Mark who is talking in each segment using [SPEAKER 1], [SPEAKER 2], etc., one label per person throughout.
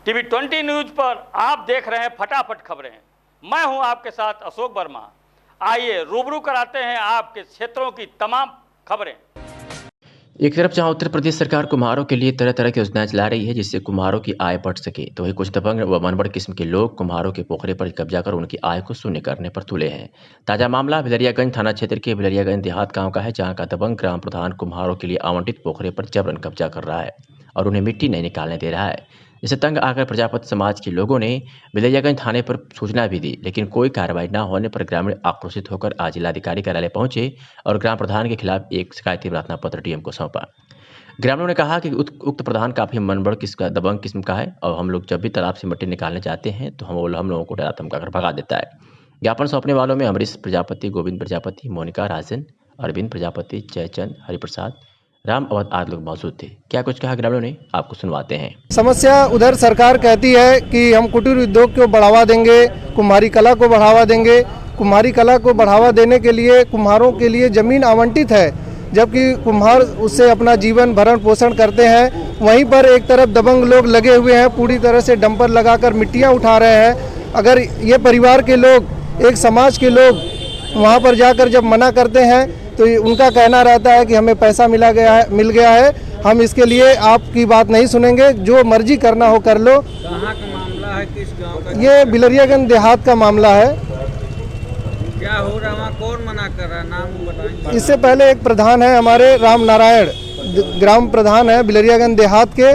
[SPEAKER 1] TV 20 news पर आप देख रहे हैं फटाफट खबरें। मैं हूं आपके साथ अशोक वर्मा। आइए रूबरू कराते हैं आपके क्षेत्रों की तमाम खबरें।
[SPEAKER 2] एक तरफ जहां उत्तर प्रदेश सरकार कुम्हारों के लिए तरह तरह की योजनाएं चला रही है जिससे कुम्हारों की आय बढ़ सके, तो वहीं कुछ दबंग व मनबड़ किस्म के लोग कुम्हारों के पोखरे पर कब्जा कर उनकी आय को शून्य करने पर तुले हैं। ताजा मामला बिलरियागंज थाना क्षेत्र के बिलरियागंज देहात गांव का है, जहां का दबंग ग्राम प्रधान कुम्हारों के लिए आवंटित पोखरे पर जबरन कब्जा कर रहा है और उन्हें मिट्टी नहीं निकालने दे रहा है। इससे तंग आकर प्रजापति समाज के लोगों ने बिलरियागंज थाने पर सूचना भी दी, लेकिन कोई कार्रवाई न होने पर ग्रामीण आक्रोशित होकर आज जिलाधिकारी कार्यालय पहुंचे और ग्राम प्रधान के खिलाफ एक शिकायती प्रार्थना पत्र डीएम को सौंपा। ग्रामीणों ने कहा कि उक्त प्रधान काफ़ी मनबड़ किस्म दबंग किस्म का है और हम लोग जब भी तालाब से मिट्टी निकालने जाते हैं तो हम लोगों को डरा धमका कर भगा देता है। ज्ञापन सौंपने वालों में अमरीश प्रजापति, गोविंद प्रजापति, मोनिका राजन, अरविंद प्रजापति, जयचंद, हरिप्रसाद, राम अवध आदि लोग मौजूद थे। क्या कुछ कहा ग्रामीणों ने, आपको सुनवाते हैं।
[SPEAKER 3] समस्या उधर सरकार कहती है कि हम कुटीर उद्योग को बढ़ावा देंगे, कुम्हारी कला को बढ़ावा देंगे। कुम्हारी कला को बढ़ावा देने के लिए कुम्हारों के लिए ज़मीन आवंटित है, जबकि कुम्हार उससे अपना जीवन भरण पोषण करते हैं। वहीं पर एक तरफ दबंग लोग लगे हुए हैं, पूरी तरह से डंपर लगाकर मिट्टियां उठा रहे हैं। अगर ये परिवार के लोग, एक समाज के लोग वहां पर जाकर जब मना करते हैं तो उनका कहना रहता है कि हमें पैसा मिल गया है, हम इसके लिए आपकी बात नहीं सुनेंगे, जो मर्जी करना हो कर लो।
[SPEAKER 4] कहाँ का मामला है, किस गांव का?
[SPEAKER 3] ये बिलरियागंज देहात का मामला है।
[SPEAKER 4] क्या हो रहा है, कौन मना कर रहा है, नाम बताएंगे?
[SPEAKER 3] इससे पहले एक प्रधान है हमारे, राम नारायण ग्राम प्रधान है बिलरियागंज देहात के,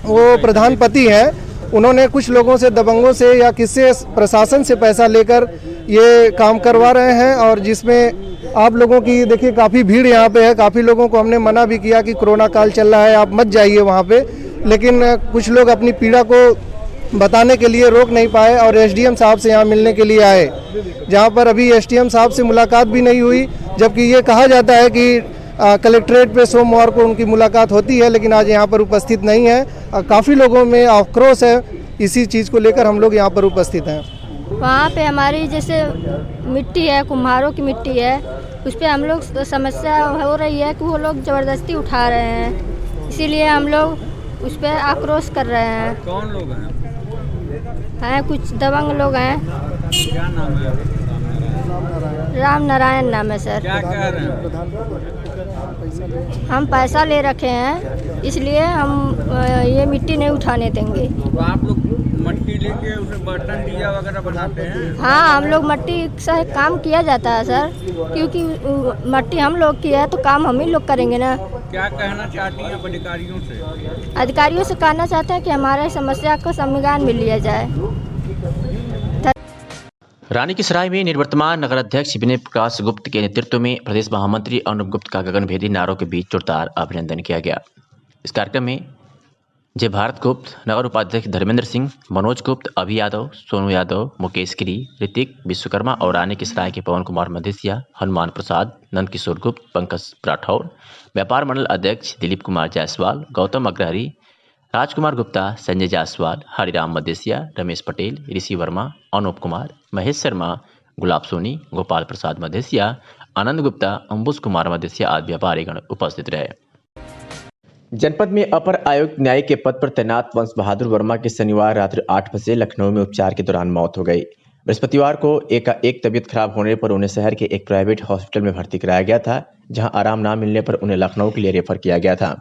[SPEAKER 3] वो प्रधान पति हैं। उन्होंने कुछ लोगों से, दबंगों से या किससे, प्रशासन से पैसा लेकर ये काम करवा रहे हैं, और जिसमें आप लोगों की देखिए काफ़ी भीड़ यहाँ पे है। काफ़ी लोगों को हमने मना भी किया कि कोरोना काल चल रहा है, आप मत जाइए वहाँ पे, लेकिन कुछ लोग अपनी पीड़ा को बताने के लिए रोक नहीं पाए और एसडीएम साहब से यहाँ मिलने के लिए आए, जहाँ पर अभी एसडीएम साहब से मुलाकात भी नहीं हुई, जबकि ये कहा जाता है कि कलेक्ट्रेट पे सोमवार को उनकी मुलाकात होती है, लेकिन आज यहाँ पर उपस्थित नहीं है। काफ़ी लोगों में आक्रोश है, इसी चीज़ को लेकर हम लोग यहाँ पर उपस्थित हैं।
[SPEAKER 5] वहाँ पे हमारी जैसे मिट्टी है, कुम्हारों की मिट्टी है, उस पर हम लोग समस्या हो रही है कि वो लोग ज़बरदस्ती उठा रहे हैं, इसीलिए हम लोग उस पर आक्रोश कर रहे हैं।
[SPEAKER 4] कौन लोग
[SPEAKER 5] हैं कुछ दबंग लोग हैं।
[SPEAKER 4] क्या नाम है?
[SPEAKER 5] राम नारायण नाम है सर।
[SPEAKER 4] क्या कह रहे हैं?
[SPEAKER 5] हम पैसा ले रखे हैं, इसलिए हम ये मिट्टी नहीं उठाने देंगे।
[SPEAKER 4] तो आप लोग मट्टी लेके उसे बर्तन दिया वगैरह बनाते हैं?
[SPEAKER 5] हाँ, हम लोग मट्टी से काम किया जाता है सर, क्योंकि मट्टी हम लोग की है तो काम हम ही लोग करेंगे ना।
[SPEAKER 4] क्या कहना चाहती हैं अधिकारियों से?
[SPEAKER 5] अधिकारियों से कहना चाहते हैं कि हमारे समस्या का समाधान मिल लिया जाए।
[SPEAKER 2] रानी की सराय में निवर्तमान नगर अध्यक्ष विनय प्रकाश गुप्त के नेतृत्व में प्रदेश महामंत्री अनुप गुप्त का गगनभेदी नारों के बीच जोरदार अभिनंदन किया गया। इस कार्यक्रम में जय भारत गुप्त, नगर उपाध्यक्ष धर्मेंद्र सिंह, मनोज गुप्त, अभि यादव, सोनू यादव, मुकेश गिरी, ऋतिक विश्वकर्मा और रानी की सराय के पवन कुमार मधेसिया, हनुमान प्रसाद, नंद किशोर गुप्त, पंकज राठौर, व्यापार मंडल अध्यक्ष दिलीप कुमार जायसवाल, गौतम अग्रहरी, राजकुमार गुप्ता, संजय जायसवाल, हरिराम मदेसिया, रमेश पटेल, ऋषि वर्मा, अनूप कुमार, महेश शर्मा, गुलाब सोनी, गोपाल प्रसाद मदेसिया, आनंद गुप्ता, अंबुज कुमार मदेसिया आदि व्यापारीगण उपस्थित रहे। जनपद में अपर आयुक्त न्यायिक के पद पर तैनात वंश बहादुर वर्मा की शनिवार रात्रि 8 बजे लखनऊ में उपचार के दौरान मौत हो गई। बृहस्पतिवार को एक तबीयत खराब होने पर उन्हें शहर के एक प्राइवेट हॉस्पिटल में भर्ती कराया गया था, जहां आराम न मिलने पर उन्हें लखनऊ के लिए रेफर किया गया था।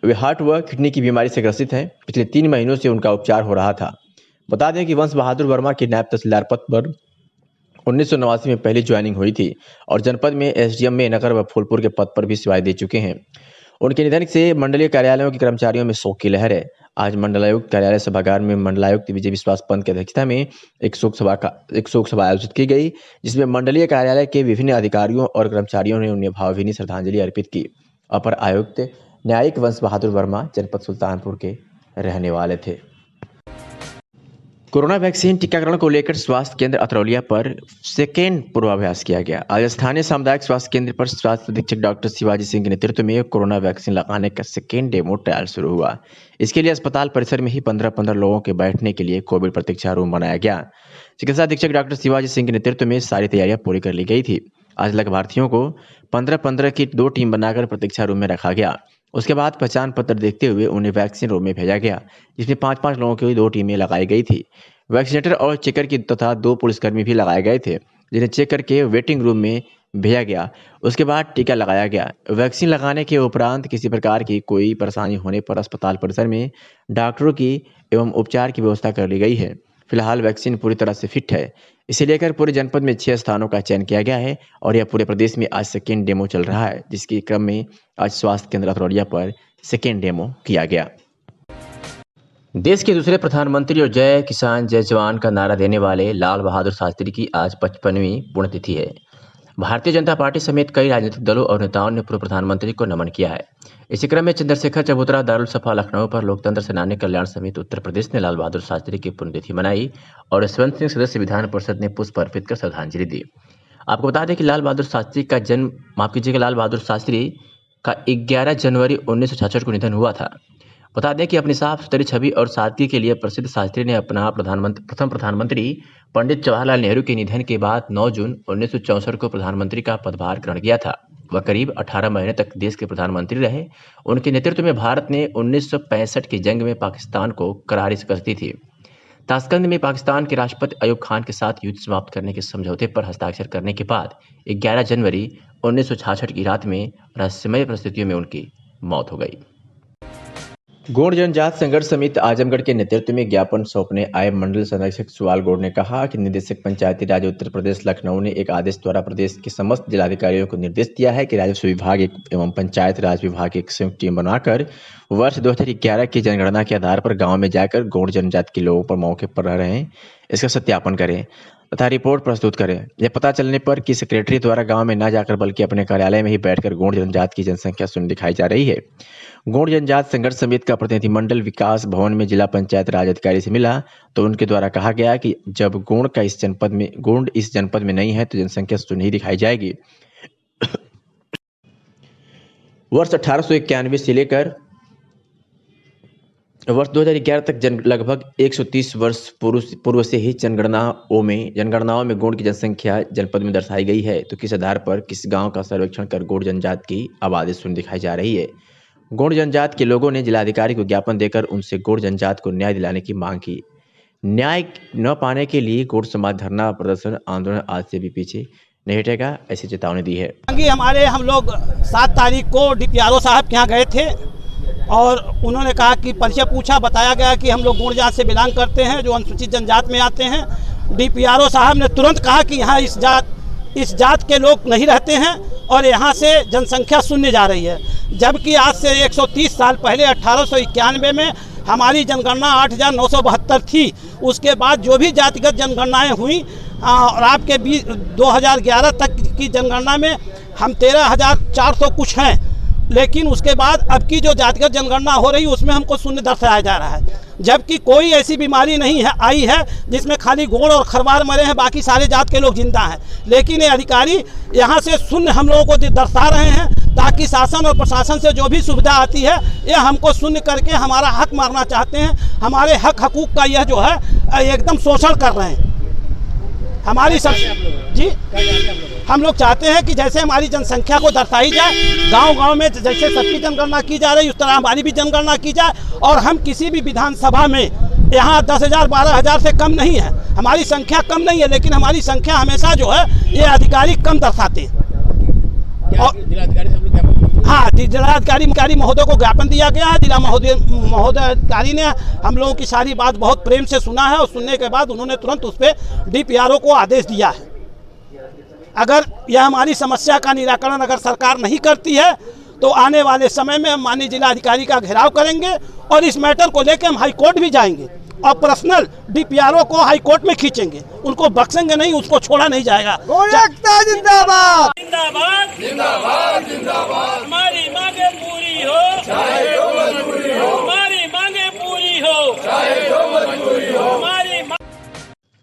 [SPEAKER 2] वे हार्ट व किडनी की बीमारी से ग्रसित हैं। पिछले 3 महीनों से उनका उपचार हो रहा था। बता दें कि वंश बहादुर वर्मा की नायब तहसीलदार पद पर 1989 में पहली ज्वाइनिंग हुई थी और जनपद में एसडीएम में नगर व फूलपुर के पद पर भी सेवाएं दे चुके हैं। उनके निधन से मंडलीय कार्यालयों के कर्मचारियों में शोक की लहर है। आज मंडलायुक्त कार्यालय सभागार में मंडलायुक्त विजय विश्वास पंत की अध्यक्षता में एक शोक सभा आयोजित की गई, जिसमें मंडलीय कार्यालय के विभिन्न अधिकारियों और कर्मचारियों ने उन्हें भावभीनी श्रद्धांजलि अर्पित की। अपर आयुक्त न्यायिक वंश बहादुर वर्मा जनपद सुल्तानपुर के रहने वाले थे। कोरोना वैक्सीन टीकाकरण को लेकर स्वास्थ्य केंद्र अतरौलिया पर सेकेंड पूर्वाभ्यास किया गया। आज स्थानीय सामुदायिक स्वास्थ्य केंद्र पर स्वास्थ्य अधीक्षक डॉक्टर शिवाजी सिंह के नेतृत्व में कोरोना वैक्सीन लगाने का सेकेंड डेमो ट्रायल शुरू हुआ। इसके लिए अस्पताल परिसर में ही 15-15 लोगों के बैठने के लिए कोविड प्रतीक्षा रूम बनाया गया। चिकित्सा अधीक्षक डॉक्टर शिवाजी सिंह के नेतृत्व में सारी तैयारियां पूरी कर ली गई थी। आज लाभार्थियों को 15-15 की 2 टीम बनाकर प्रतीक्षा रूम में रखा गया। उसके बाद पहचान पत्र देखते हुए उन्हें वैक्सीन रूम में भेजा गया, जिसमें 5-5 लोगों की 2 टीमें लगाई गई थी। वैक्सीनेटर और चेकर की तथा 2 पुलिसकर्मी भी लगाए गए थे, जिन्हें चेक करके वेटिंग रूम में भेजा गया। उसके बाद टीका लगाया गया। वैक्सीन लगाने के उपरांत किसी प्रकार की कोई परेशानी होने पर अस्पताल परिसर में डॉक्टरों की एवं उपचार की व्यवस्था कर ली गई है। फिलहाल वैक्सीन पूरी तरह से फिट है। इसे लेकर पूरे जनपद में 6 स्थानों का चयन किया गया है और यह पूरे प्रदेश में आज सेकेंड डेमो चल रहा है, जिसके क्रम में आज स्वास्थ्य केंद्र अथरौलिया पर सेकेंड डेमो किया गया। देश के दूसरे प्रधानमंत्री और जय किसान जय जवान का नारा देने वाले लाल बहादुर शास्त्री की आज 55वीं पुण्यतिथि है। भारतीय जनता पार्टी समेत कई राजनीतिक दलों और नेताओं ने पूर्व प्रधानमंत्री को नमन किया है। इसी क्रम में चंद्रशेखर चबूतरा दारुल सफा लखनऊ पर लोकतंत्र सेनानी कल्याण समिति उत्तर प्रदेश ने लाल बहादुर शास्त्री की पुण्यतिथि मनाई और यशवंत सिंह सदस्य विधान परिषद ने पुष्प अर्पित कर श्रद्धांजलि दी। आपको बता दें कि लाल बहादुर शास्त्री का 11 जनवरी 1966 को निधन हुआ था। बता दें कि अपनी साफ सुथरी छवि और सादगी के लिए प्रसिद्ध शास्त्री ने अपना प्रथम प्रधानमंत्री पंडित जवाहरलाल नेहरू के निधन के बाद 9 जून 1964 को प्रधानमंत्री का पदभार ग्रहण किया था। वह करीब 18 महीने तक देश के प्रधानमंत्री रहे। उनके नेतृत्व में भारत ने 1965 की जंग में पाकिस्तान को करारी शिकस्त दी थी। ताशकंद में पाकिस्तान के राष्ट्रपति अयूब खान के साथ युद्ध समाप्त करने के समझौते पर हस्ताक्षर करने के बाद 11 जनवरी 1966 की रात में रहस्यमय परिस्थितियों में उनकी मौत हो गई। गोंड जनजाति संघर्ष समिति आजमगढ़ के नेतृत्व में ज्ञापन सौंपने आए मंडल संरक्षक सुवाल गौड़ ने कहा कि निदेशक पंचायती राज उत्तर प्रदेश लखनऊ ने एक आदेश द्वारा प्रदेश के समस्त जिलाधिकारियों को निर्देश दिया है कि राजस्व विभाग एवं पंचायत राज विभाग की एक संयुक्त टीम बनाकर वर्ष 2011 की जनगणना के आधार पर गाँव में जाकर गोंड जनजाति के लोगों पर मौके पर रह रहे हैं इसका सत्यापन करें तथा रिपोर्ट प्रस्तुत करें। यह पता चलने पर कि सेक्रेटरी द्वारा गांव में न जाकर बल्कि अपने कार्यालय में ही बैठकर गोंड जनजाति की जनसंख्या शून्य दिखाई जा रही है। गोंड जनजाति संघर्ष समिति का प्रतिनिधिमंडल विकास भवन में जिला पंचायत राज अधिकारी से मिला तो उनके द्वारा कहा गया कि जब गोंड इस जनपद में नहीं है तो जनसंख्या शून्य ही दिखाई जाएगी। वर्ष 1891 से लेकर वर्ष 2011 तक लगभग 130 वर्ष पूर्व से ही जनगणनाओं में गोंड की जनसंख्या जनपद में दर्शाई गई है, तो किस आधार पर किस गांव का सर्वेक्षण कर गोंड जनजाति की आबादी शून्य दिखाई जा रही है। गोंड जनजाति के लोगों ने जिलाधिकारी को ज्ञापन देकर उनसे गोंड जनजाति को न्याय दिलाने की मांग की। न्याय न पाने के लिए गोंड समाज धरना प्रदर्शन आंदोलन आज से भी पीछे नहीं हटेगा, ऐसी चेतावनी दी है।
[SPEAKER 6] हम लोग 7 तारीख को डीपीआरओ साहब के यहाँ गए थे और उन्होंने कहा कि परिचय पूछा, बताया गया कि हम लोग गोंड जात से बिलोंग करते हैं जो अनुसूचित जनजाति में आते हैं। डीपीआरओ साहब ने तुरंत कहा कि यहाँ इस जात के लोग नहीं रहते हैं और यहाँ से जनसंख्या शून्य जा रही है, जबकि आज से 130 साल पहले 1891 में हमारी जनगणना 8,972 थी। उसके बाद जो भी जातिगत जनगणनाएँ हुई और आपके 2011 तक की जनगणना में हम 13,400 कुछ हैं, लेकिन उसके बाद अब की जो जातिगत जनगणना हो रही है उसमें हमको शून्य दर्शाया जा रहा है, जबकि कोई ऐसी बीमारी नहीं है आई है जिसमें खाली गोंड और खरवार मरे हैं, बाकी सारे जात के लोग जिंदा हैं। लेकिन ये अधिकारी यहाँ से शून्य हम लोगों को दर्शा रहे हैं ताकि शासन और प्रशासन से जो भी सुविधा आती है ये हमको शून्य करके हमारा हक मारना चाहते हैं। हमारे हक हकूक का यह जो है एकदम शोषण कर रहे हैं हमारी सब जी। हम लोग चाहते हैं कि जैसे हमारी जनसंख्या को दर्शाई जाए, गांव-गांव में जैसे सबकी जनगणना की जा रही है उस तरह हमारी भी जनगणना की जाए और हम किसी भी विधानसभा में यहाँ 10,000 12,000 से कम नहीं है, हमारी संख्या कम नहीं है, लेकिन हमारी संख्या हमेशा जो है ये अधिकारी कम दर्शाते हैं। हाँ, जिलाधिकारी महोदय को ज्ञापन दिया गया है। जिला महोदय अधिकारी ने हम लोगों की सारी बात बहुत प्रेम से सुना है और सुनने के बाद उन्होंने तुरंत उस पर डीपीआरओ को आदेश दिया है। अगर यह हमारी समस्या का निराकरण अगर सरकार नहीं करती है तो आने वाले समय में हम माननीय जिलाधिकारी का घेराव करेंगे और इस मैटर को लेकर हम हाई कोर्ट भी जाएंगे और पर्सनल डीपीआरओ को हाई कोर्ट में खींचेंगे, उनको बख्शेंगे नहीं, उसको छोड़ा नहीं जाएगा।
[SPEAKER 7] जिंदाबाद जिंदाबाद जिंदाबाद जिंदाबाद। हमारी मांगे पूरी हो चाहे जो मजबूरी हो, हमारी मांगे पूरी हो चाहे जो मजबूरी हो। हमारी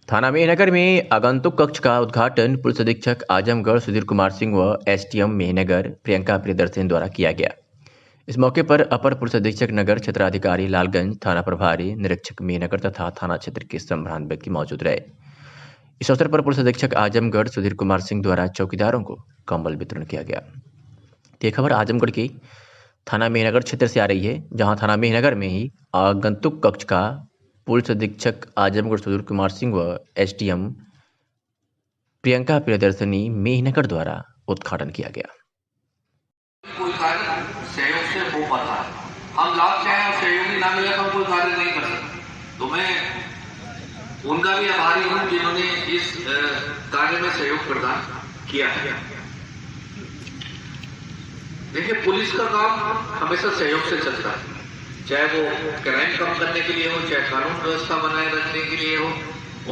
[SPEAKER 2] थाना मेहनगर में आगंतुक कक्ष का उद्घाटन पुलिस अधीक्षक आजमगढ़ सुधीर कुमार सिंह व एसडीएम मेहनगर प्रियंका प्रियदर्शन द्वारा किया गया। इस मौके पर अपर पुलिस अधीक्षक नगर क्षेत्राधिकारी लालगंज, थाना प्रभारी निरीक्षक मेहनगर तथा थाना क्षेत्र के संभ्रांत व्यक्ति मौजूद रहे। इस अवसर पर पुलिस अधीक्षक आजमगढ़ सुधीर कुमार सिंह द्वारा चौकीदारों को कंबल वितरण किया गया। ये खबर आजमगढ़ की थाना मेहनगर क्षेत्र से आ रही है, जहां थाना मेहनगर में ही आगंतुक कक्ष का पुलिस अधीक्षक आजमगढ़ सुधीर कुमार सिंह व एसडीएम प्रियंका प्रियदर्शनी मेहनगर द्वारा उद्घाटन किया गया।
[SPEAKER 8] कोई कार्य सहयोग से हो पाता है। हम लाभ चाहें और सहयोगी ना मिले तो हम कोई कार्य नहीं कर सकते। तो मैं उनका भी आभारी हूं जिन्होंने इस कार्य में सहयोग प्रदान किया है। देखिए, पुलिस का काम हमेशा सहयोग से चलता है, चाहे वो क्राइम कम करने के लिए हो, चाहे कानून व्यवस्था बनाए रखने के लिए हो,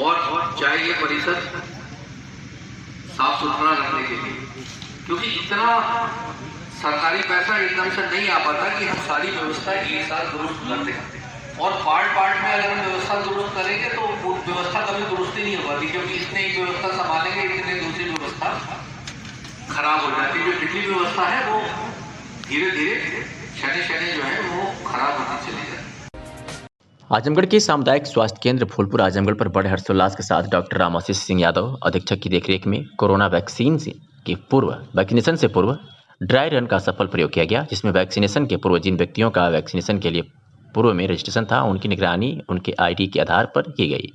[SPEAKER 8] और चाहे ये परिसर साफ सुथरा रखने के लिए, क्योंकि इतना सरकारी पैसा एकदम से नहीं आ पाता कि हम सारी व्यवस्था एक साथ दुरुस्त कर दें। और पार्ट में अगर हम व्यवस्था दुरुस्त करेंगे तो वो व्यवस्था कभी दुरुस्त ही नहीं हो पाती, क्योंकि इसने एक व्यवस्था संभालेंगे, इतने दूसरी व्यवस्था खराब हो जाती है। जो पिछली व्यवस्था है वो धीरे धीरे शनि जो है वो खराब होती चली जाती है।
[SPEAKER 2] आजमगढ़ के सामुदायिक स्वास्थ्य केंद्र फूलपुर आजमगढ़ पर बड़े हर्षोल्लास के साथ डॉक्टर रामाशीष सिंह यादव अधीक्षक की देखरेख में कोरोना वैक्सीनेशन से पूर्व ड्राई रन का सफल प्रयोग किया गया, जिसमें वैक्सीनेशन के पूर्व जिन व्यक्तियों का वैक्सीनेशन के लिए पूर्व में रजिस्ट्रेशन था, उनकी निगरानी उनके आईडी के आधार पर की गई।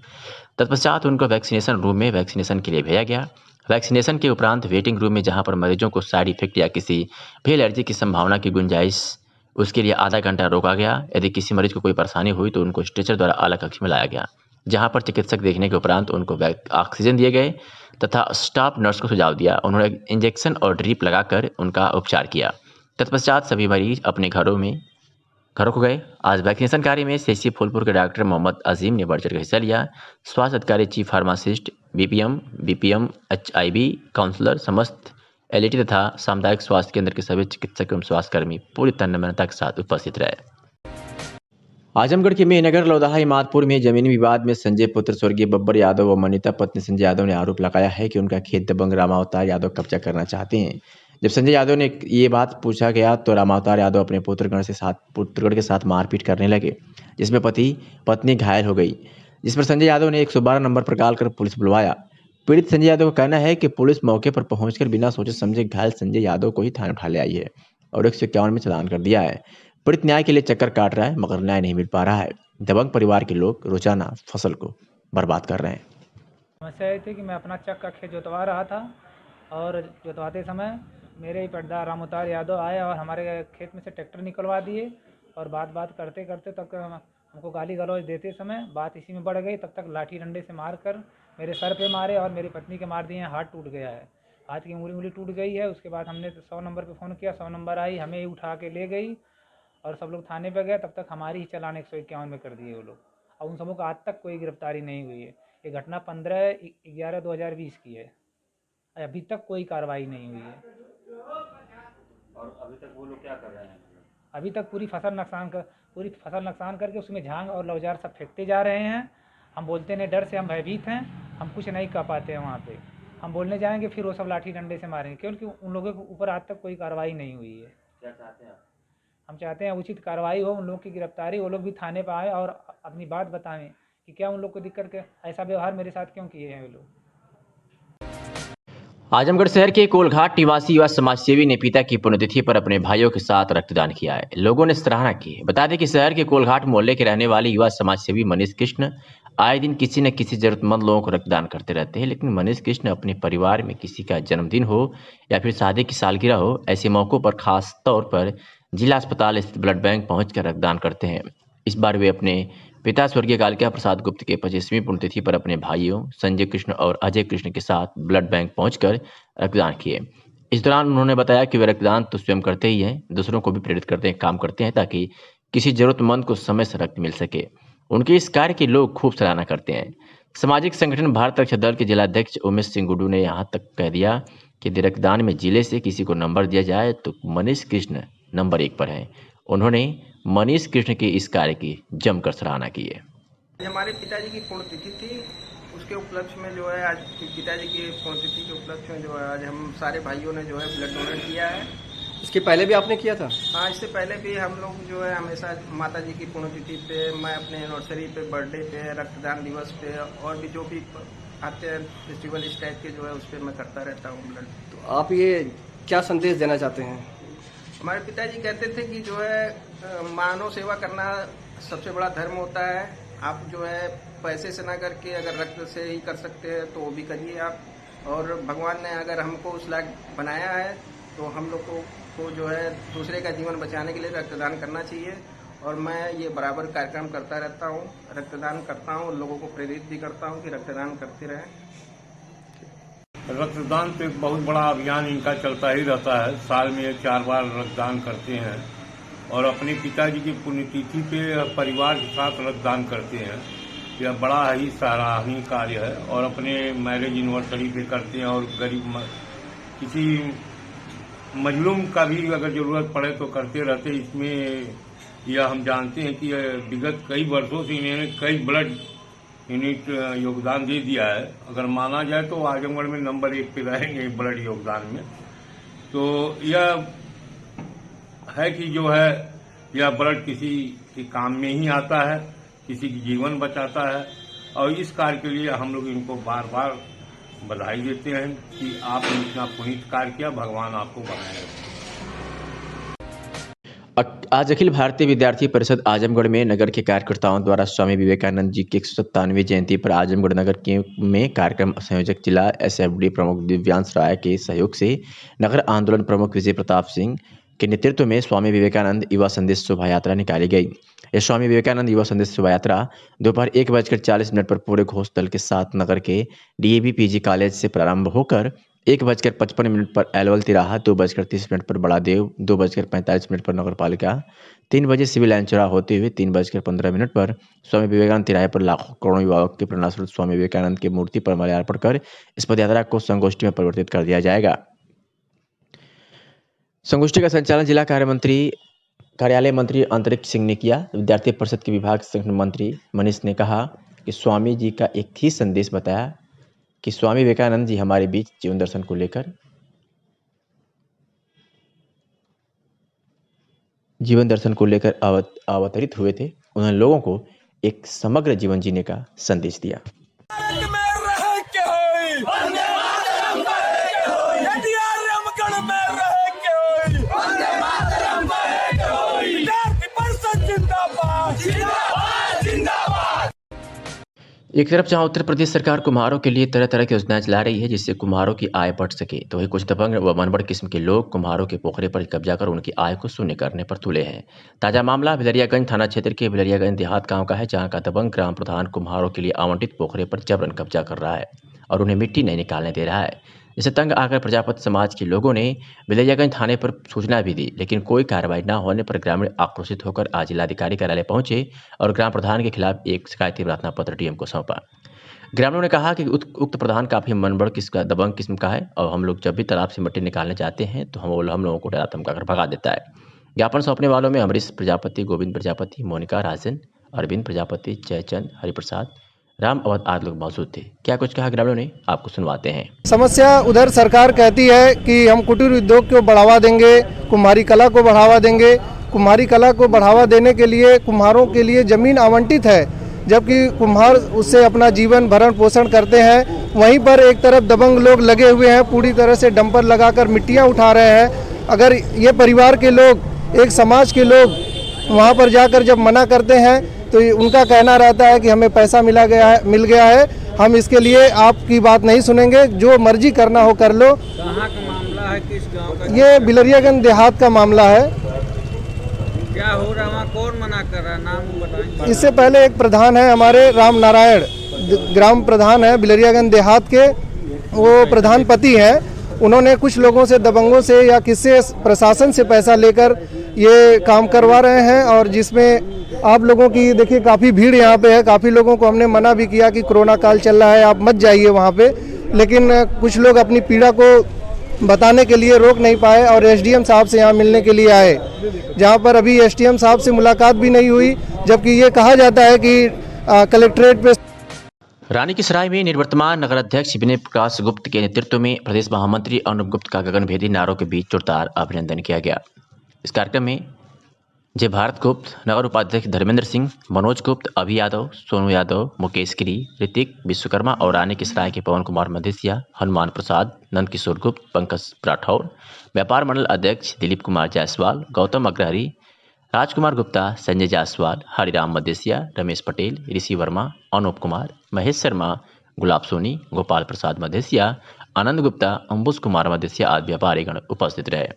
[SPEAKER 2] तत्पश्चात उनको वैक्सीनेशन रूम में वैक्सीनेशन के लिए भेजा गया। वैक्सीनेशन के उपरांत वेटिंग रूम में, जहां पर मरीजों को साइड इफेक्ट या किसी भी एलर्जी की संभावना की गुंजाइश, उसके लिए आधा घंटा रोका गया। यदि किसी मरीज को कोई परेशानी हुई तो उनको स्ट्रेचर द्वारा अलग कक्ष में लाया गया, जहां पर चिकित्सक देखने के उपरांत उनको ऑक्सीजन दिए गए तथा स्टाफ नर्स को सुझाव दिया। उन्होंने इंजेक्शन और ड्रिप लगाकर उनका उपचार किया। तत्पश्चात सभी मरीज अपने घरों को गए। आज वैक्सीनेशन कार्य में सीएचसी फूलपुर के डॉक्टर मोहम्मद अजीम ने बढ़ चढ़कर हिस्सा लिया। स्वास्थ्य अधिकारी, chief pharmacist, BPM, HIV counsellor, समस्त एलईटी तथा सामुदायिक स्वास्थ्य केंद्र के सभी चिकित्सक एवं स्वास्थ्यकर्मी पूरी तन्मयता के साथ उपस्थित रहे। आजमगढ़ के मेहनगर लौदाहा इमादपुर में जमीनी विवाद में संजय पुत्र स्वर्गीय बब्बर यादव व मनीता पत्नी संजय यादव ने आरोप लगाया है कि उनका खेत दबंग रामावतार यादव कब्जा करना चाहते हैं। जब संजय यादव ने ये बात पूछा गया तो रामावतार यादव अपने पुत्रगण के साथ मारपीट करने लगे, जिसमें पति पत्नी घायल हो गई, जिस पर संजय यादव ने 112 नंबर पर कॉल कर पुलिस बुलवाया। पीड़ित संजय यादव का कहना है कि पुलिस मौके पर पहुंचकर बिना सोचे समझे घायल संजय यादव को ही थाने उठा ले आई है और 151 में चालान कर दिया है। पीड़ित न्याय के लिए चक्कर काट रहा है मगर न्याय नहीं मिल पा रहा है। दबंग परिवार के लोग रोजाना फसल को बर्बाद कर रहे हैं।
[SPEAKER 9] समस्या ये थी कि मैं अपना चक का खेत जोतवा रहा था और जोतवाते समय मेरे ही पटदार रामावतार यादव आए और हमारे खेत में से ट्रैक्टर निकलवा दिए और बात करते करते तक हमको गाली गलौज देते समय बात इसी में बढ़ गई। तब तक लाठी डंडे से मारकर मेरे सर पे मारे और मेरी पत्नी के मार दिए हैं। हाथ टूट गया है, हाथ की उंगली टूट गई है। उसके बाद हमने 100 नंबर पे फ़ोन किया, 100 नंबर आई, हमें ही उठा के ले गई और सब लोग थाने पे गए। तब तक हमारी ही चालान 151 में कर दिए वो लोग और उन सबों का आज तक कोई गिरफ्तारी नहीं हुई है। ये घटना 15/11/2020 की है, अभी तक कोई कार्रवाई नहीं हुई है।
[SPEAKER 1] और अभी तक वो लोग क्या कर रहे हैं?
[SPEAKER 9] अभी तक पूरी फसल नुकसान करके उसमें झांग और लौजार सब फेंकते जा रहे हैं। हम बोलते नहीं, डर से हम भयभीत हैं, हम कुछ नहीं कर पाते हैं। वहाँ पे हम बोलने जाएंगे फिर वो सब लाठी डंडे से मारेंगे, क्योंकि उन लोगों के ऊपर आज तक कोई कार्रवाई नहीं हुई है।
[SPEAKER 1] क्या चाहते हैं आप?
[SPEAKER 9] हम चाहते हैं उचित कार्रवाई हो, उन लोगों की गिरफ्तारी, वो लोग भी थाने पर आए और अपनी बात बताएं कि क्या उन लोग को दिक्कत के ऐसा व्यवहार मेरे साथ क्यों किए हैं वो लोग।
[SPEAKER 2] आजमगढ़ शहर के कोलघाट निवासी युवा समाजसेवी ने पिता की पुण्यतिथि पर अपने भाइयों के साथ रक्तदान किया है। लोगों ने सराहना की है। बता दें कि शहर के कोलघाट मोहल्ले के रहने वाले युवा समाजसेवी मनीष कृष्ण आए दिन किसी न किसी जरूरतमंद लोगों को रक्तदान करते रहते हैं, लेकिन मनीष कृष्ण अपने परिवार में किसी का जन्मदिन हो या फिर शादी की सालगिरह हो, ऐसे मौक़ों पर खास तौर पर जिला अस्पताल स्थित ब्लड बैंक पहुंचकर रक्तदान करते हैं। इस बार वे अपने पिता स्वर्गीय कालिका प्रसाद गुप्त के 25वीं पुण्यतिथि पर अपने भाइयों संजय कृष्ण और अजय कृष्ण के साथ ब्लड बैंक पहुंचकर रक्तदान किए। इस दौरान उन्होंने बताया कि वे रक्तदान तो स्वयं करते ही हैं, दूसरों को भी प्रेरित करते हैं, काम करते हैं ताकि किसी जरूरतमंद को समय से रक्त मिल सके। उनके इस कार्य की लोग खूब सराहना करते हैं। सामाजिक संगठन भारत रक्षा दल के जिलाध्यक्ष उमेश सिंह गुड्डू ने यहाँ तक कह दिया कि यदि रक्तदान में जिले से किसी को नंबर दिया जाए तो मनीष कृष्ण नंबर 1 पर हैं। उन्होंने मनीष कृष्ण के इस कार्य की जमकर सराहना की है।
[SPEAKER 10] हमारे पिताजी की पुण्यतिथि थी, उसके उपलक्ष्य में जो है आज पिताजी की पुण्यतिथि के उपलक्ष्य में जो है आज हम सारे भाइयों ने जो है ब्लड डोनेट किया है।
[SPEAKER 3] इसके पहले भी आपने किया था?
[SPEAKER 10] हाँ, इससे पहले भी हम लोग जो है हमेशा माता जी की पुण्यतिथि पे, मैं अपने एनिवर्सरी पे, बर्थडे पे, रक्तदान दिवस पे और भी जो भी आते हैं फेस्टिवल इस टाइप के जो है उस पर मैं करता रहता हूँ ब्लड।
[SPEAKER 3] तो आप ये क्या संदेश देना चाहते हैं?
[SPEAKER 10] हमारे पिताजी कहते थे कि जो है मानव सेवा करना सबसे बड़ा धर्म होता है। आप जो है पैसे से ना करके अगर रक्त से ही कर सकते हैं तो वो भी करिए आप। और भगवान ने अगर हमको उस लायक बनाया है तो हम लोग को जो है दूसरे का जीवन बचाने के लिए रक्तदान करना चाहिए। और मैं ये बराबर कार्यक्रम करता रहता हूँ, रक्तदान करता हूँ, लोगों को प्रेरित भी करता हूँ कि रक्तदान करते रहें।
[SPEAKER 11] रक्तदान तो एक बहुत बड़ा अभियान इनका चलता ही रहता है। साल में 4 बार रक्तदान करते हैं और अपने पिताजी की पुण्यतिथि पे परिवार के साथ रक्तदान करते हैं। यह बड़ा ही सराहनीय कार्य है और अपने मैरिज एनिवर्सरी पे करते हैं और गरीब किसी मजलूम का भी अगर जरूरत पड़े तो करते रहते। इसमें यह हम जानते हैं कि विगत कई वर्षों से इन्होंने कई ब्लड यूनिट योगदान दे दिया है। अगर माना जाए तो आजमगढ़ में नंबर 1 पे रहेंगे ब्लड योगदान में। तो यह है कि जो है यह ब्लड किसी के काम में ही आता है, किसी की जीवन बचाता है। और इस कार्य के लिए हम लोग इनको बार बार बधाई देते हैं कि आपने इतना पुनीत कार्य किया, भगवान आपको बनाए।
[SPEAKER 2] आज अखिल भारतीय विद्यार्थी परिषद आजमगढ़ में नगर के कार्यकर्ताओं द्वारा स्वामी विवेकानंद जी की 197वीं जयंती पर आजमगढ़ नगर में कार्यक्रम संयोजक जिला एसएफडी प्रमुख दिव्यांश राय के सहयोग से नगर आंदोलन प्रमुख विजय प्रताप सिंह के नेतृत्व में स्वामी विवेकानंद युवा संदेश शोभा यात्रा निकाली गई। यह स्वामी विवेकानंद युवा संदेश शोभा यात्रा दोपहर 1:40 पर पूरे घोष दल के साथ नगर के डीएवी पीजी कॉलेज से प्रारंभ होकर 1:55 पर एलवल तिराहा, 2:30 पर बड़ादेव, 2:45 पर नगर पालिका, 3 बजे सिविल लाइन चौराहा होते हुए 3:15 पर स्वामी विवेकानंद तिराहे पर लाखों करोड़ों युवाओं के प्रेरणास्रोत स्वामी विवेकानंद की मूर्ति पर माल्यार्पण कर इस पदयात्रा को संगोष्ठी में परिवर्तित कर दिया जाएगा। संगोष्ठी का संचालन जिला कार्यालय मंत्री अंतरिक्ष सिंह ने किया। विद्यार्थी परिषद के विभाग संगठन मंत्री मनीष ने कहा कि स्वामी जी का एक ही संदेश बताया कि स्वामी विवेकानंद जी हमारे बीच जीवन दर्शन को लेकर अवतरित हुए थे। उन्होंने लोगों को एक समग्र जीवन जीने का संदेश दिया। एक तरफ जहां उत्तर प्रदेश सरकार कुम्हारों के लिए तरह तरह की योजनाएं चला रही है जिससे कुम्हारों की आय बढ़ सके, तो वही कुछ दबंग व मनबड़ किस्म के लोग कुम्हारों के पोखरे पर कब्जा कर उनकी आय को शून्य करने पर तुले हैं। ताजा मामला बिलरियागंज थाना क्षेत्र के बिलरियागंज देहात गांव का है, जहां का दबंग ग्राम प्रधान कुम्हारों के लिए आवंटित पोखरे पर जबरन कब्जा कर रहा है और उन्हें मिट्टी नहीं निकालने दे रहा है। इससे तंग आकर प्रजापति समाज के लोगों ने बिलरियागंज थाने पर सूचना भी दी, लेकिन कोई कार्रवाई न होने पर ग्रामीण आक्रोशित होकर आज जिलाधिकारी कार्यालय पहुंचे और ग्राम प्रधान के खिलाफ एक शिकायती प्रार्थना पत्र डीएम को सौंपा। ग्रामीणों ने कहा कि उक्त प्रधान काफी मनबड़ दबंग किस्म का है और हम लोग जब भी तालाब से मिट्टी निकालने जाते हैं तो हम लोगों को डरा धमका कर भगा देता है। ज्ञापन सौंपने वालों में अमरीश प्रजापति, गोविंद प्रजापति, मोनिका राजन, अरविंद प्रजापति, जयचंद, हरिप्रसाद, राम अवध आदि लोग मौजूद थे। क्या कुछ कहा ग्रामीणों ने, आपको सुनवाते हैं।
[SPEAKER 3] समस्या उधर सरकार कहती है कि हम कुटीर उद्योग को बढ़ावा देंगे, कुम्हारी कला को बढ़ावा देंगे। कुम्हारी कला को बढ़ावा देने के लिए कुम्हारों के लिए जमीन आवंटित है, जबकि कुम्हार उससे अपना जीवन भरण पोषण करते हैं। वहीं पर एक तरफ दबंग लोग लगे हुए हैं, पूरी तरह से डंपर लगाकर मिट्टियां उठा रहे हैं। अगर ये परिवार के लोग, एक समाज के लोग वहां पर जाकर जब मना करते हैं तो उनका कहना रहता है कि हमें पैसा मिल गया है, हम इसके लिए आपकी बात नहीं सुनेंगे, जो मर्जी करना हो कर लो।
[SPEAKER 4] कहाँ का मामला है, किस गांव का?
[SPEAKER 3] ये बिलरियागंज देहात का मामला है।
[SPEAKER 4] क्या हो रहा है वहाँ, कौन मना कर रहा है, नाम बताएं।
[SPEAKER 3] इससे पहले एक प्रधान है हमारे राम नारायण, ग्राम प्रधान है बिलरियागंज देहात के, वो प्रधान पति हैं। उन्होंने कुछ लोगों से, दबंगों से या किसी प्रशासन से पैसा लेकर ये काम करवा रहे हैं, और जिसमें आप लोगों की देखिए काफ़ी भीड़ यहाँ पे है। काफ़ी लोगों को हमने मना भी किया कि कोरोना काल चल रहा है, आप मत जाइए वहाँ पे, लेकिन कुछ लोग अपनी पीड़ा को बताने के लिए रोक नहीं पाए और एसडीएम साहब से यहाँ मिलने के लिए आए, जहाँ पर अभी एसडीएम साहब से मुलाकात भी नहीं हुई, जबकि ये कहा जाता है कि कलेक्ट्रेट पे।
[SPEAKER 2] रानी की सराय में निवर्तमान नगर अध्यक्ष विनय प्रकाश गुप्त के नेतृत्व में प्रदेश महामंत्री अनुप गुप्त का गगनभेदी नारों के बीच जोरदार अभिनंदन किया गया। इस कार्यक्रम में जय भारत गुप्त, नगर उपाध्यक्ष धर्मेंद्र सिंह, मनोज गुप्त, अभि यादव, सोनू यादव, मुकेश गिरी, ऋतिक विश्वकर्मा और रानी की सराय के पवन कुमार मधेसिया, हनुमान प्रसाद, नंद किशोर गुप्त, पंकज राठौर, व्यापार मंडल अध्यक्ष दिलीप कुमार जायसवाल, गौतम अग्रहरी, राजकुमार गुप्ता, संजय जायसवाल, हरिराम मधेसिया, रमेश पटेल, ऋषि वर्मा, अनूप कुमार, महेश शर्मा, गुलाब सोनी, गोपाल प्रसाद मधेसिया, आनंद गुप्ता, अंबुज कुमार मधेसिया आदि व्यापारीगण उपस्थित रहे।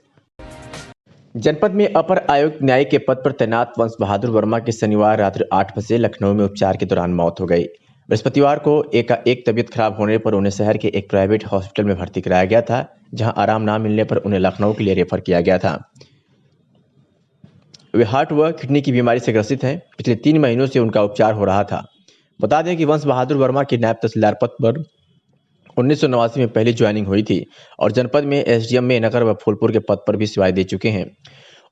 [SPEAKER 2] जनपद में अपर आयुक्त न्याय के पद पर तैनात वंश बहादुर वर्मा की शनिवार रात्रि 8 बजे लखनऊ में उपचार के दौरान मौत हो गई। बृहस्पतिवार को एक तबीयत खराब होने पर उन्हें शहर के एक प्राइवेट हॉस्पिटल में भर्ती कराया गया था, जहां आराम न मिलने पर उन्हें लखनऊ के लिए रेफर किया गया था। वे हार्ट व किडनी की बीमारी से ग्रसित हैं। पिछले 3 महीनों से उनका उपचार हो रहा था। बता दें कि वंश बहादुर वर्मा की नायब तहसीलदार पद पर 1989 में पहली ज्वाइनिंग हुई थी और जनपद में एसडीएम में नगर व फूलपुर के पद पर भी सेवाएं दे चुके हैं।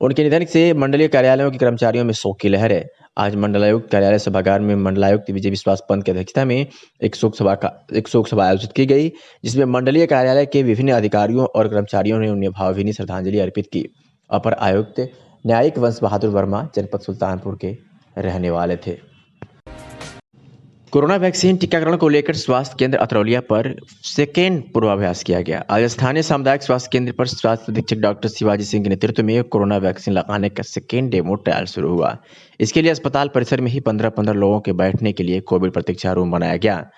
[SPEAKER 2] उनके निधन से मंडलीय कार्यालयों के कर्मचारियों में शोक की लहर है। आज मंडलायुक्त कार्यालय सभागार में मंडलायुक्त विजय विश्वास पंत की अध्यक्षता में एक शोक सभा आयोजित की गई, जिसमें मंडलीय कार्यालय के विभिन्न अधिकारियों और कर्मचारियों ने उन्हें भावभीनी श्रद्धांजलि अर्पित की। अपर आयुक्त न्यायिक वंश बहादुर वर्मा जनपद सुल्तानपुर के रहने वाले थे। कोरोना वैक्सीन टीकाकरण को लेकर स्वास्थ्य केंद्र अतरौलिया पर सेकेंड पूर्वाभ्यास किया गया। आज स्थानीय सामुदायिक स्वास्थ्य केंद्र पर स्वास्थ्य अधीक्षक डॉक्टर शिवाजी सिंह के नेतृत्व में कोरोना वैक्सीन लगाने का सेकेंड डेमो ट्रायल शुरू हुआ। इसके लिए अस्पताल परिसर में ही 15-15 लोगों के बैठने के लिए कोविड प्रतीक्षा रूम बनाया गया।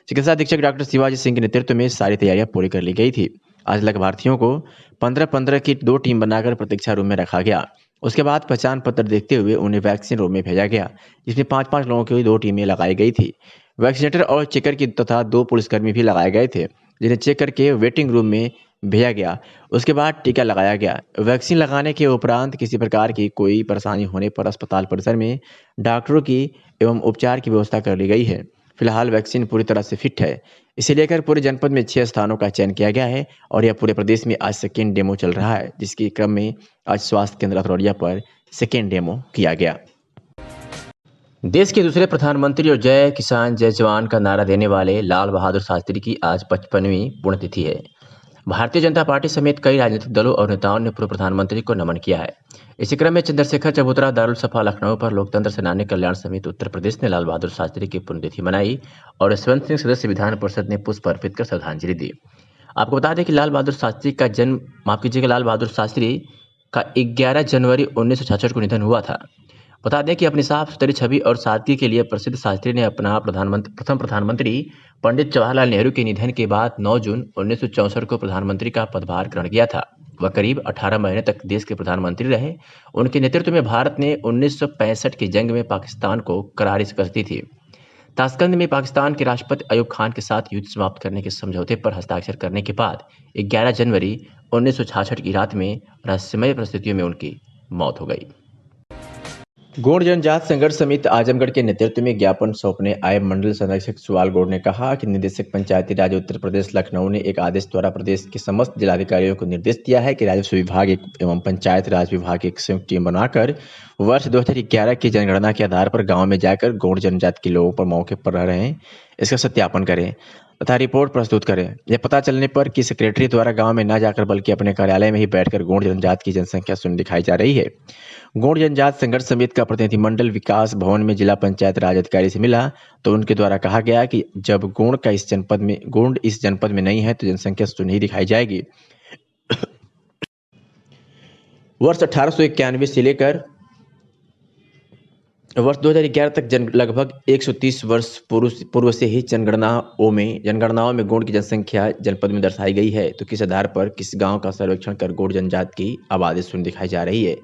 [SPEAKER 2] चिकित्सा अधीक्षक डॉक्टर शिवाजी सिंह के नेतृत्व में सारी तैयारियां पूरी कर ली गई थी। आज लाभार्थियों को 15-15 की 2 टीम बनाकर प्रतीक्षा रूम में रखा गया। उसके बाद पहचान पत्र देखते हुए उन्हें वैक्सीन रूम में भेजा गया, जिसमें 5-5 लोगों की 2 टीमें लगाई गई थी। वैक्सीनेटर और चेकर की तथा 2 पुलिसकर्मी भी लगाए गए थे, जिन्हें चेक करके वेटिंग रूम में भेजा गया। उसके बाद टीका लगाया गया। वैक्सीन लगाने के उपरांत किसी प्रकार की कोई परेशानी होने पर अस्पताल परिसर में डॉक्टरों की एवं उपचार की व्यवस्था कर ली गई है। फिलहाल वैक्सीन पूरी तरह से फिट है। इसे लेकर पूरे जनपद में 6 स्थानों का चयन किया गया है और यह पूरे प्रदेश में आज सेकेंड डेमो चल रहा है, जिसके क्रम में आज स्वास्थ्य केंद्र अतरौलिया पर सेकेंड डेमो किया गया। देश के दूसरे प्रधानमंत्री और जय किसान जय जवान का नारा देने वाले लाल बहादुर शास्त्री की आज 55वीं पुण्यतिथि है। भारतीय जनता पार्टी समेत कई राजनीतिक दलों और नेताओं ने पूर्व प्रधानमंत्री को नमन किया है। इसी क्रम में चंद्रशेखर चबूतरा दारुल सफा लखनऊ पर लोकतंत्र सेनानी कल्याण समिति उत्तर प्रदेश ने लाल बहादुर शास्त्री की पुण्यतिथि मनाई और यशवंत सिंह सदस्य विधान परिषद ने पुष्प अर्पित कर श्रद्धांजलि दी। आपको बता दें कि लाल बहादुर शास्त्री का 11 जनवरी 1966 को निधन हुआ था। बता दें कि अपनी साफ सुथरी छवि और सादगी के लिए प्रसिद्ध शास्त्री ने अपना प्रथम प्रधानमंत्री पंडित जवाहरलाल नेहरू के निधन के बाद 9 जून 1964 को प्रधानमंत्री का पदभार ग्रहण किया था। वह करीब 18 महीने तक देश के प्रधानमंत्री रहे। उनके नेतृत्व में भारत ने 1965 की जंग में पाकिस्तान को करारी शिकस्त दी थी। ताशकंद में पाकिस्तान के राष्ट्रपति अयूब खान के साथ युद्ध समाप्त करने के समझौते पर हस्ताक्षर करने के बाद 11 जनवरी 1966 की रात में रहस्यमय परिस्थितियों में उनकी मौत हो गई। गौड़ जनजात संघर्ष समिति आजमगढ़ के नेतृत्व में ज्ञापन सौंपने आए मंडल संरक्षक सुवाल गौड़ ने कहा कि निदेशक पंचायती राज उत्तर प्रदेश लखनऊ ने एक आदेश द्वारा प्रदेश के समस्त जिलाधिकारियों को निर्देश दिया है कि राजस्व विभाग एवं पंचायत राज विभाग की एक संयुक्त टीम बनाकर वर्ष 2011 की जनगणना के आधार पर गाँव में जाकर गौड़ जनजात के लोगों पर मौके पर रह रहे हैं इसका सत्यापन करें तथा रिपोर्ट प्रस्तुत करें। यह पता चलने पर कि सेक्रेटरी द्वारा गांव में न जाकर बल्कि अपने कार्यालय में ही बैठकर गौड़ जनजात की जनसंख्या शून्य दिखाई जा रही है। गौड़ जनजात संघर्ष समिति का प्रतिनिधिमंडल विकास भवन में जिला पंचायत राज अधिकारी से मिला तो उनके द्वारा कहा गया कि जब गौड़ इस जनपद में नहीं है तो जनसंख्या शून्य ही दिखाई जाएगी। वर्ष 1891 से लेकर वर्ष 2011 तक लगभग 130 वर्ष पूर्व से ही जनगणनाओं में गौड़ की जनसंख्या जनपद में दर्शाई गई है, तो किस आधार पर किस गांव का सर्वेक्षण कर गौड़ जनजात की आबादी शून्य दिखाई जा रही है।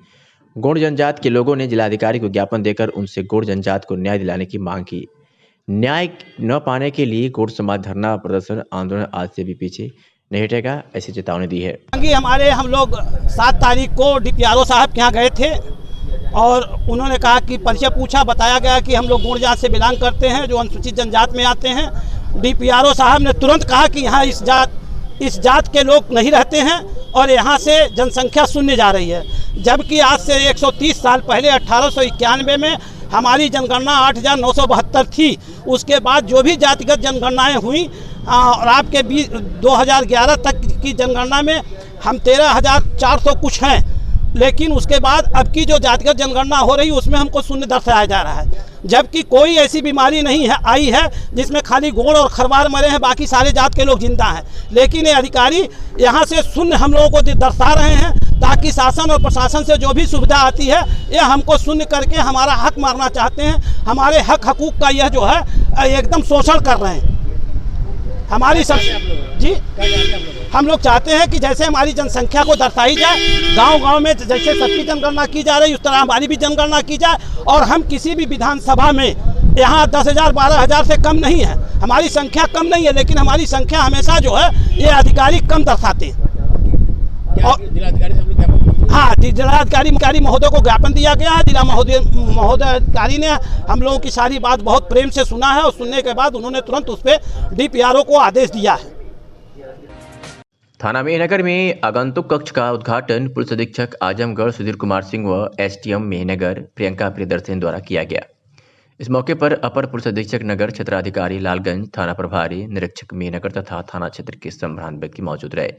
[SPEAKER 2] गौड़ जनजात के लोगों ने जिलाधिकारी को ज्ञापन देकर उनसे गौड़ जनजात को न्याय दिलाने की मांग की। न्याय न पाने के लिए गौड़ समाज धरना प्रदर्शन आंदोलन आज से भी पीछे नहीं हटेगा, ऐसी चेतावनी दी है।
[SPEAKER 6] हम लोग 7 तारीख को डीपीआरओ साहब के यहाँ गए थे और उन्होंने कहा कि परिचय पूछा, बताया गया कि हम लोग गौड़ जात से बिलोंग करते हैं जो अनुसूचित जनजात में आते हैं। डीपीआरओ साहब ने तुरंत कहा कि यहाँ इस जात के लोग नहीं रहते हैं और यहाँ से जनसंख्या शून्य जा रही है, जबकि आज से 130 साल पहले 1891 में हमारी जनगणना 8,972 थी। उसके बाद जो भी जातिगत जनगणनाएँ हुई और आपके 2011 तक की जनगणना में हम 13,400 कुछ हैं लेकिन उसके बाद अब की जो जातिगत जनगणना हो रही है उसमें हमको शून्य दर्शाया जा रहा है, जबकि कोई ऐसी बीमारी नहीं है आई है जिसमें खाली गोंड और खरवार मरे हैं, बाकी सारे जात के लोग जिंदा हैं। लेकिन ये अधिकारी यहाँ से शून्य हम लोगों को दर्शा रहे हैं ताकि शासन और प्रशासन से जो भी सुविधा आती है ये हमको शून्य करके हमारा हक मारना चाहते हैं। हमारे हक हकूक का यह जो है एकदम शोषण कर रहे हैं। हमारी सब जी हम लोग चाहते हैं कि जैसे हमारी जनसंख्या को दर्शाई जाए, गांव-गांव में जैसे सबकी जनगणना की जा रही है उस तरह हमारी भी जनगणना की जाए, और हम किसी भी विधानसभा में यहाँ 10,000 12,000 से कम नहीं है, हमारी संख्या कम नहीं है, लेकिन हमारी संख्या हमेशा जो है ये अधिकारी कम दर्शाते हैं। हाँ, जिलाधिकारी महोदय को ज्ञापन दिया गया है। जिला महोदय ने हम लोगों की सारी बात बहुत प्रेम से सुना है और सुनने के बाद उन्होंने तुरंत उस पर DPRO को आदेश दिया है।
[SPEAKER 2] थाना मेहनगर में आगंतुक कक्ष का उद्घाटन पुलिस अधीक्षक आजमगढ़ सुधीर कुमार सिंह व SDM मेहनगर प्रियंका प्रियदर्शन द्वारा किया गया। इस मौके पर अपर पुलिस अधीक्षक नगर क्षेत्राधिकारी लालगंज, थाना प्रभारी निरीक्षक मेहनगर तथा थाना क्षेत्र के संभ्रांत व्यक्ति मौजूद रहे।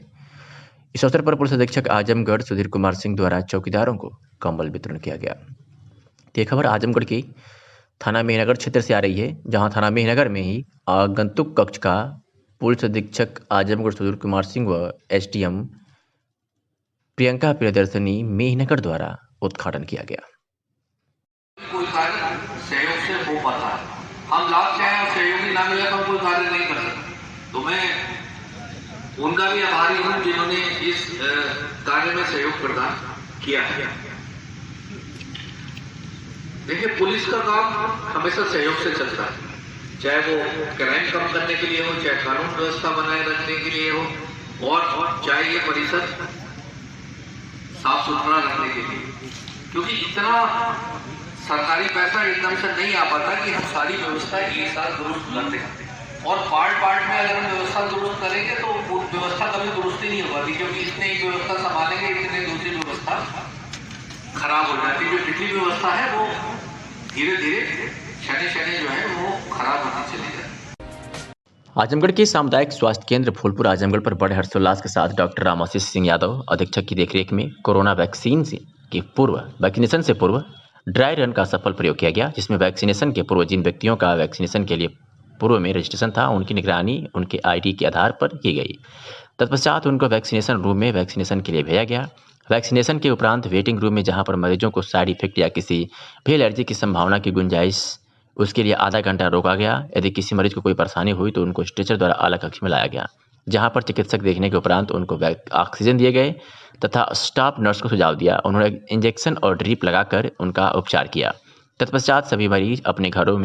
[SPEAKER 2] इस अवसर पर पुलिस अधीक्षक आजमगढ़ सुधीर कुमार सिंह द्वारा चौकीदारों को कंबल वितरण किया गया। ये खबर आजमगढ़ की थाना मेहनगर क्षेत्र से आ रही है, जहां थाना मेहनगर में ही आगंतुक कक्ष का पुलिस अधीक्षक आजमगढ़ सुधीर कुमार सिंह व SDM प्रियंका प्रियदर्शनी मेहनगर द्वारा उद्घाटन किया गया।
[SPEAKER 8] कोई कार्य सहयोग से हो पाता है, हम लाभ चाहें और सहयोगी ना मिले तो हम कोई कार्य नहीं कर सकते। तो मैं उनका भी आभारी हूं जिन्होंने इस कार्य में सहयोग प्रदान किया है। देखिए, पुलिस का काम हमेशा सहयोग से चलता है, चाहे वो क्राइम कम करने के लिए हो, चाहे कानून व्यवस्था बनाए रखने के लिए हो, और चाहे ये परिसर साफ सुथरा रखने के लिए, क्योंकि इतना सरकारी पैसा एकदम से नहीं आ पाता कि हम सारी व्यवस्था एक साथ दुरुस्त कर दें, और पार्ट में अगर हम व्यवस्था दुरुस्त करेंगे तो वो व्यवस्था कभी दुरुस्ती नहीं हो पाती, क्योंकि इसने एक व्यवस्था संभालेंगे, इतने दूसरी व्यवस्था खराब हो जाती है। जो पिछली व्यवस्था है वो धीरे धीरे शनि जो है वो खराब होती चली जाती।
[SPEAKER 2] आजमगढ़ के सामुदायिक स्वास्थ्य केंद्र फूलपुर आजमगढ़ पर बड़े हर्षोल्लास के साथ डॉक्टर रामाशीष सिंह यादव अधीक्षक की देखरेख में कोरोना वैक्सीन वैक्सीनेशन से पूर्व ड्राई रन का सफल प्रयोग किया गया, जिसमें वैक्सीनेशन के पूर्व जिन व्यक्तियों का वैक्सीनेशन के लिए पूर्व में रजिस्ट्रेशन था उनकी निगरानी उनके ID के आधार पर की गई। तत्पश्चात उनको वैक्सीनेशन रूम में वैक्सीनेशन के लिए भेजा गया। वैक्सीनेशन के उपरांत वेटिंग रूम में जहां पर मरीजों को साइड इफेक्ट या किसी भी एलर्जी की संभावना की गुंजाइश उसके लिए आधा घंटा रोका गया। यदि किसी मरीज को कोई परेशानी हुई तो उनको स्ट्रेचर द्वारा अलग कक्ष में लाया गया, जहां पर चिकित्सक देखने के उपरांत उनको ऑक्सीजन दिए गए तथा स्टाफ नर्स को सुझाव दिया। उन्होंने इंजेक्शन और ड्रिप लगाकर उनका उपचार किया। तत्पश्चात सभी मरीज अपने घरों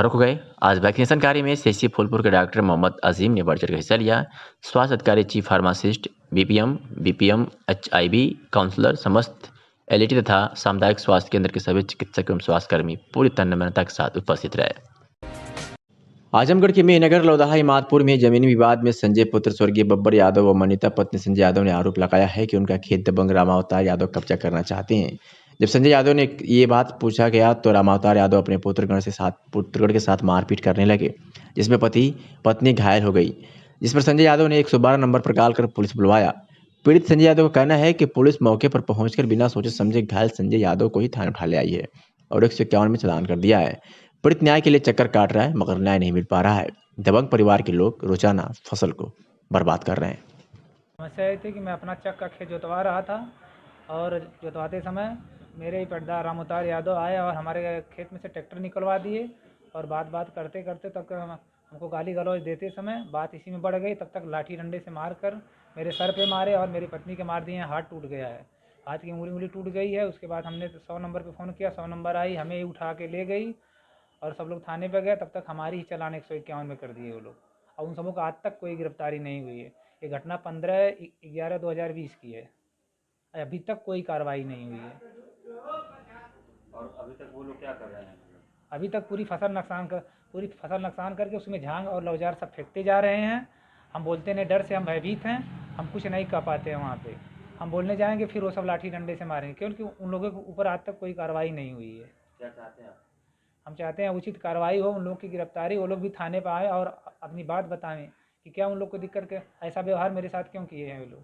[SPEAKER 2] को गए। आज वैक्सीनेशन कार्य में CHC फूलपुर के डॉक्टर मोहम्मद अजीम ने बढ़ चढ़ कर हिस्सा लिया। स्वास्थ्य अधिकारी, chief pharmacist, BPM, HIV counsellor, समस्त LAT तथा सामुदायिक स्वास्थ्य केंद्र के सभी चिकित्सक एवं स्वास्थ्यकर्मी पूरी तन्मयता के साथ उपस्थित रहे। आजमगढ़ के मेहनगर लौदाहा इमादपुर में जमीनी विवाद में संजय पुत्र स्वर्गीय बब्बर यादव व मनीता पत्नी संजय यादव ने आरोप लगाया है कि उनका खेत दबंग रामावतार यादव कब्जा करना चाहते हैं। जब संजय यादव ने ये बात पूछा गया तो रामावतार यादव अपने पुत्रगण के साथ मारपीट करने लगे, जिसमें पति पत्नी घायल हो गई, जिस पर संजय यादव ने 112 नंबर पर कॉल कर पुलिस बुलवाया। पीड़ित संजय यादव का कहना है कि पुलिस मौके पर पहुंचकर बिना सोचे समझे घायल संजय यादव को ही थाने उठा ले आई है और 151 में चालान कर दिया है। पीड़ित न्याय के लिए चक्कर काट रहा है मगर न्याय नहीं मिल पा रहा है। दबंग परिवार के लोग रोजाना फसल को बर्बाद कर रहे हैं।
[SPEAKER 9] समस्या ये थी कि मैं अपना चक का खेत जोतवा रहा था और जोतवाते समय मेरे ही पटदार रामोतार यादव आए और हमारे खेत में से ट्रैक्टर निकलवा दिए और बात करते करते तक हमको गाली गलौज देते समय बात इसी में बढ़ गई। तब तक लाठी डंडे से मार कर मेरे सर पे मारे और मेरी पत्नी के मार दिए। हाथ टूट गया है, हाथ की उंगली टूट गई है। उसके बाद हमने 100 नंबर पे फ़ोन किया, 100 नंबर आई, हमें ही उठा के ले गई और सब लोग थाने पे गए। तब तक हमारी ही चालान 151 में कर दिए वो लोग और उन सबों का आज तक कोई गिरफ्तारी नहीं हुई है। ये घटना 15/11/2020 की है, अभी तक कोई कार्रवाई नहीं हुई है।
[SPEAKER 1] और अभी तक वो लोग क्या कर रहे हैं?
[SPEAKER 9] अभी तक पूरी फसल नुकसान करके उसमें झांग और लौजार सब फेंकते जा रहे हैं। हम बोलते नहीं, डर से हम भयभीत हैं, हम कुछ नहीं कर पाते हैं। वहाँ पे हम बोलने जाएंगे फिर वो सब लाठी डंडे से मारेंगे, क्योंकि उन लोगों के ऊपर आज तक कोई कार्रवाई नहीं हुई है।
[SPEAKER 1] क्या चाहते हैं आप?
[SPEAKER 9] हम चाहते हैं उचित कार्रवाई हो, उन लोगों की गिरफ्तारी, वो लोग भी थाने पर आए और अपनी बात बताएं कि क्या उन लोग को दिक्कत के ऐसा व्यवहार मेरे साथ क्यों किए हैं वो लोग।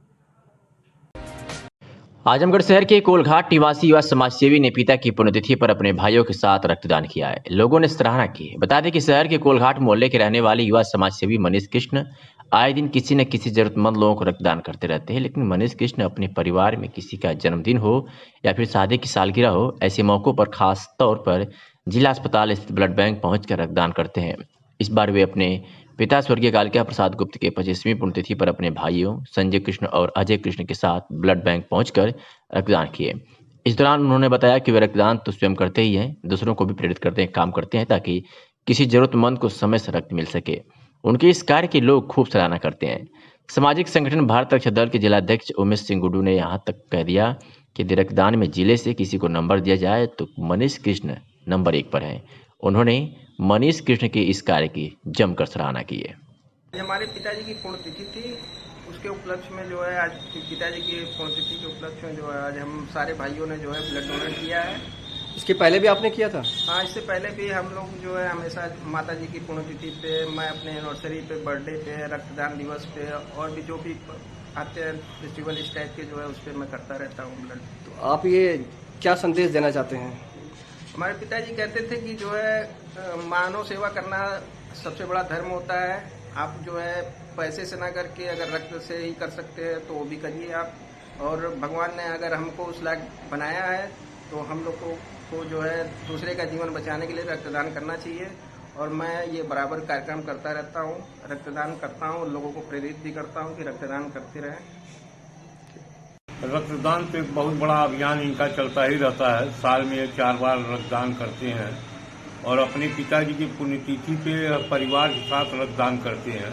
[SPEAKER 2] आजमगढ़ शहर के कोलघाट निवासी युवा समाजसेवी ने पिता की पुण्यतिथि पर अपने भाइयों के साथ रक्तदान किया है। लोगों ने सराहना की। बता दें कि शहर के कोलघाट मोहल्ले के रहने वाले युवा समाजसेवी मनीष कृष्ण आए दिन किसी न किसी जरूरतमंद लोगों को रक्तदान करते रहते हैं, लेकिन मनीष कृष्ण अपने परिवार में किसी का जन्मदिन हो या फिर शादी की सालगिरह हो, ऐसे मौक़ों पर खास तौर पर जिला अस्पताल स्थित ब्लड बैंक पहुंचकर रक्तदान करते हैं। इस बार वे अपने पिता स्वर्गीय कालिका प्रसाद गुप्त के 25वीं पुण्यतिथि पर अपने भाइयों संजय कृष्ण और अजय कृष्ण के साथ ब्लड बैंक पहुंचकर रक्तदान किए। इस दौरान उन्होंने बताया कि वे रक्तदान तो स्वयं करते ही हैं, दूसरों को भी प्रेरित करते हैं, काम करते हैं ताकि किसी जरूरतमंद को समय से रक्त मिल सके। उनके इस कार्य की लोग खूब सराहना करते हैं। सामाजिक संगठन भारत रक्षा दल के जिलाध्यक्ष उमेश सिंह गुड्डू ने यहाँ तक कह दिया कि यदि रक्तदान में जिले से किसी को नंबर दिया जाए तो मनीष कृष्ण नंबर 1 पर हैं। उन्होंने मनीष कृष्ण के इस कार्य की जमकर सराहना की है।
[SPEAKER 10] हमारे पिताजी की पुण्यतिथि थी, उसके उपलक्ष्य में जो है आज पिताजी की पुण्यतिथि के उपलक्ष्य में जो है आज हम सारे भाइयों ने जो है ब्लड डोनेट किया है।
[SPEAKER 3] इसके पहले भी आपने किया था?
[SPEAKER 10] हाँ, इससे पहले भी हम लोग जो है हमेशा माता जी की पुण्यतिथि पे, मैं अपने एनिवर्सरी पे, बर्थडे पे, रक्तदान दिवस पे और भी जो भी आते हैं फेस्टिवल इस टाइप के जो है उस पर मैं करता रहता हूँ ब्लड।
[SPEAKER 3] तो आप ये क्या संदेश देना चाहते हैं?
[SPEAKER 10] हमारे पिताजी कहते थे कि जो है मानव सेवा करना सबसे बड़ा धर्म होता है। आप जो है पैसे से ना करके अगर रक्त से ही कर सकते हैं तो वो भी करिए आप। और भगवान ने अगर हमको उस लायक बनाया है तो हम लोग को जो है दूसरे का जीवन बचाने के लिए रक्तदान करना चाहिए। और मैं ये बराबर कार्यक्रम करता रहता हूँ, रक्तदान करता हूँ, लोगों को प्रेरित भी करता हूँ कि रक्तदान करते रहें।
[SPEAKER 11] रक्तदान तो एक बहुत बड़ा अभियान इनका चलता ही रहता है। साल में 4 बार रक्तदान करते हैं और अपने पिताजी की पुण्यतिथि पे परिवार के साथ रक्तदान करते हैं।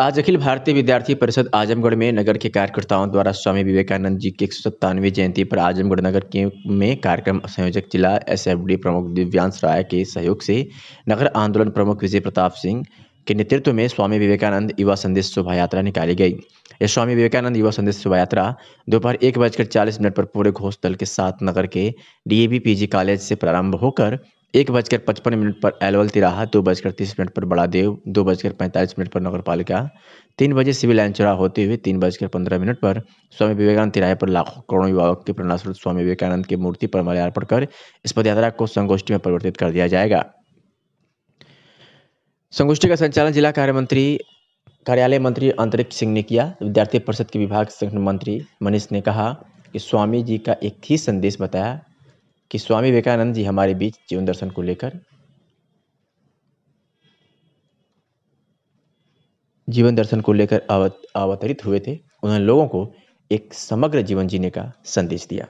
[SPEAKER 2] आज अखिल भारतीय विद्यार्थी परिषद आजमगढ़ में नगर के कार्यकर्ताओं द्वारा स्वामी विवेकानंद जी की 197वीं जयंती पर आजमगढ़ नगर में कार्यक्रम संयोजक जिला एसएफडी प्रमुख दिव्यांश राय के सहयोग से नगर आंदोलन प्रमुख विजय प्रताप सिंह के नेतृत्व में स्वामी विवेकानंद युवा संदेश शोभा यात्रा निकाली गई। यह स्वामी विवेकानंद युवा संदेश शोभा यात्रा दोपहर 1:40 पर पूरे घोष दल के साथ नगर के डीएवी पीजी कॉलेज से प्रारंभ होकर 1:55 पर एलवल तिराहा, 2:30 पर बड़ादेव, 2:45 पर नगर पालिका, 3 बजे सिविल लाइन चौराहा होते हुए 3:15 पर स्वामी विवेकानंद तिराहे पर लाखों करोड़ों युवाओं के प्रेरणास्रोत स्वामी विवेकानंद की मूर्ति पर माल्यार्पण कर इस पदयात्रा को संगोष्ठी में परिवर्तित कर दिया जाएगा। संगोष्ठी का संचालन जिला कार्यालय मंत्री अंतरिक्ष सिंह ने किया। विद्यार्थी परिषद के विभाग संगठन मंत्री मनीष ने कहा कि स्वामी जी का एक ही संदेश बताया कि स्वामी विवेकानंद जी हमारे बीच जीवन दर्शन को लेकर अवतरित हुए थे। उन्होंने लोगों को एक समग्र जीवन जीने का संदेश दिया।